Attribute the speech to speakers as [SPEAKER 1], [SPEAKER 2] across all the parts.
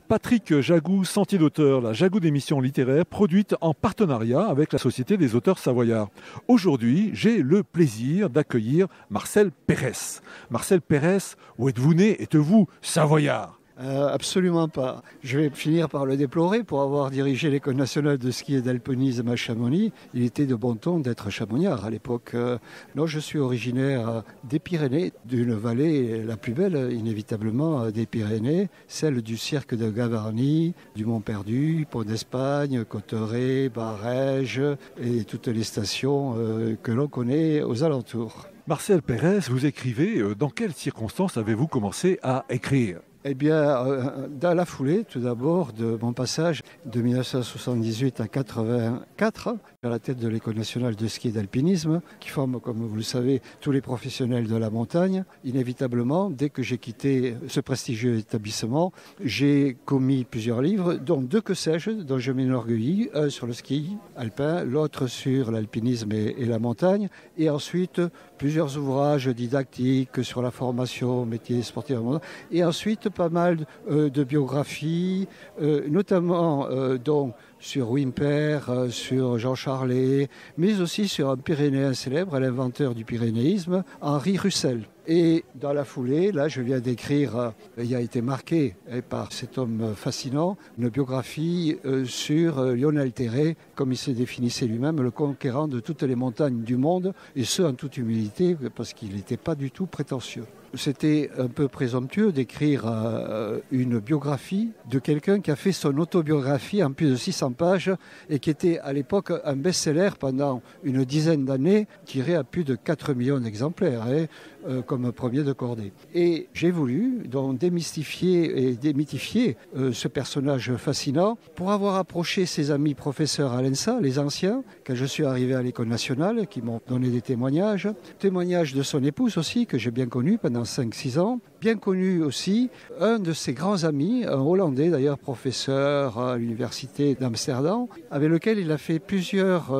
[SPEAKER 1] Patrick Jagou, Sentier d'auteur, la Jagou d'émissions littéraires produite en partenariat avec la Société des auteurs savoyards. Aujourd'hui, j'ai le plaisir d'accueillir Marcel Pérès. Marcel Pérès, où êtes-vous né? Êtes-vous savoyard?
[SPEAKER 2] Absolument pas. Je vais finir par le déplorer. Pour avoir dirigé l'École nationale de ski et d'alpinisme à Chamonix, il était de bon ton d'être chamonniard à l'époque. Non, je suis originaire des Pyrénées, d'une vallée la plus belle, inévitablement, des Pyrénées, celle du cirque de Gavarnie, du Mont-Perdu, Pont d'Espagne, Cotteret, Barèges et toutes les stations que l'on connaît aux alentours.
[SPEAKER 1] Marcel Pérès, vous écrivez. Dans quelles circonstances avez-vous commencé à écrire?
[SPEAKER 2] Eh bien, dans la foulée, tout d'abord, de mon passage de 1978 à 84, à la tête de l'École nationale de ski et d'alpinisme, qui forme, comme vous le savez, tous les professionnels de la montagne. Inévitablement, dès que j'ai quitté ce prestigieux établissement, j'ai commis plusieurs livres, dont deux que sais-je, dont je m'enorgueillis, un sur le ski alpin, l'autre sur l'alpinisme et la montagne, et ensuite plusieurs ouvrages didactiques sur la formation, métier sportif, et ensuite pas mal de biographies, notamment dont sur Wimper, sur Jean Charlet, mais aussi sur un Pyrénéen célèbre, l'inventeur du pyrénéisme, Henri Russell. Et dans la foulée, là, je viens d'écrire, il a été marqué par cet homme fascinant, une biographie sur Lionel Terray, comme il se définissait lui-même, le conquérant de toutes les montagnes du monde, et ce, en toute humilité, parce qu'il n'était pas du tout prétentieux. C'était un peu présomptueux d'écrire une biographie de quelqu'un qui a fait son autobiographie en plus de 600 pages et qui était à l'époque un best-seller pendant une dizaine d'années, tiré à plus de 4 millions d'exemplaires, comme premier de cordée. Et j'ai voulu donc démystifier et démythifier ce personnage fascinant pour avoir approché ses amis professeurs à l'ENSA, les anciens, quand je suis arrivé à l'École nationale, qui m'ont donné des témoignages de son épouse aussi, que j'ai bien connue pendant 5-6 ans, bien connu aussi un de ses grands amis, un Hollandais d'ailleurs, professeur à l'université d'Amsterdam, avec lequel il a fait plusieurs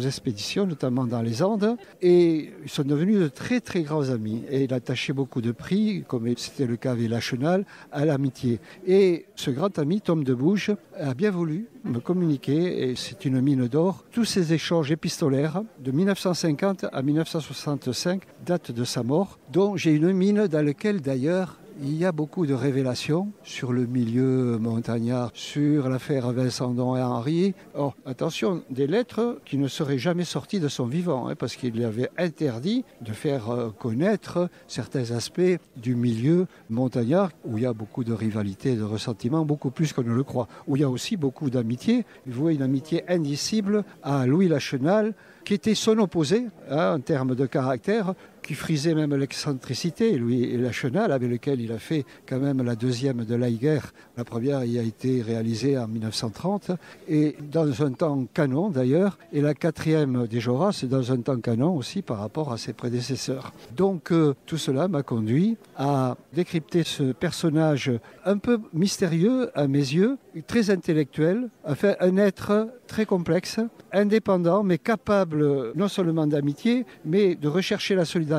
[SPEAKER 2] expéditions, notamment dans les Andes, et ils sont devenus de très très grands amis. Et il attachait beaucoup de prix, comme c'était le cas avec Lachenal, à l'amitié. Et ce grand ami, Tom de Bouge, a bien voulu me communiquer, et c'est une mine d'or, tous ces échanges épistolaires de 1950 à 1965, date de sa mort, dont j'ai une mine dans laquelle d'ailleurs il y a beaucoup de révélations sur le milieu montagnard, sur l'affaire Vincent Don et Henri. Or, attention, des lettres qui ne seraient jamais sorties de son vivant, parce qu'il avait interdit de faire connaître certains aspects du milieu montagnard, où il y a beaucoup de rivalité et de ressentiment, beaucoup plus qu'on ne le croit, où il y a aussi beaucoup d'amitié. Il voit une amitié indicible à Louis Lachenal, qui était son opposé en termes de caractère, qui frisait même l'excentricité, Louis Lachenal, avec lequel il a fait quand même la deuxième de l'Aiger. La première y a été réalisée en 1930, et dans un temps canon d'ailleurs, et la quatrième des Joras dans un temps canon aussi par rapport à ses prédécesseurs. Donc tout cela m'a conduit à décrypter ce personnage un peu mystérieux à mes yeux, très intellectuel, enfin un être très complexe, indépendant, mais capable non seulement d'amitié, mais de rechercher la solidarité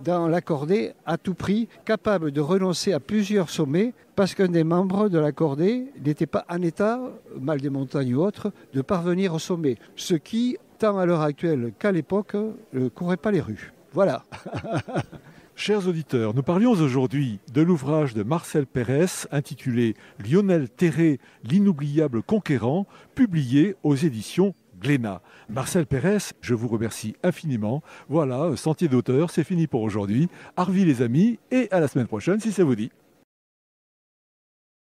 [SPEAKER 2] dans l'accorder à tout prix, capable de renoncer à plusieurs sommets parce qu'un des membres de l'accordé n'était pas en état, mal des montagnes ou autres, de parvenir au sommet. Ce qui, tant à l'heure actuelle qu'à l'époque, ne courait pas les rues. Voilà.
[SPEAKER 1] Chers auditeurs, nous parlions aujourd'hui de l'ouvrage de Marcel Pérès intitulé « Lionel Terray, l'inoubliable conquérant », publié aux éditions Glénat. Marcel Pérès, je vous remercie infiniment. Voilà, Sentier d'auteur, c'est fini pour aujourd'hui. Arvi les amis, et à la semaine prochaine si ça vous dit.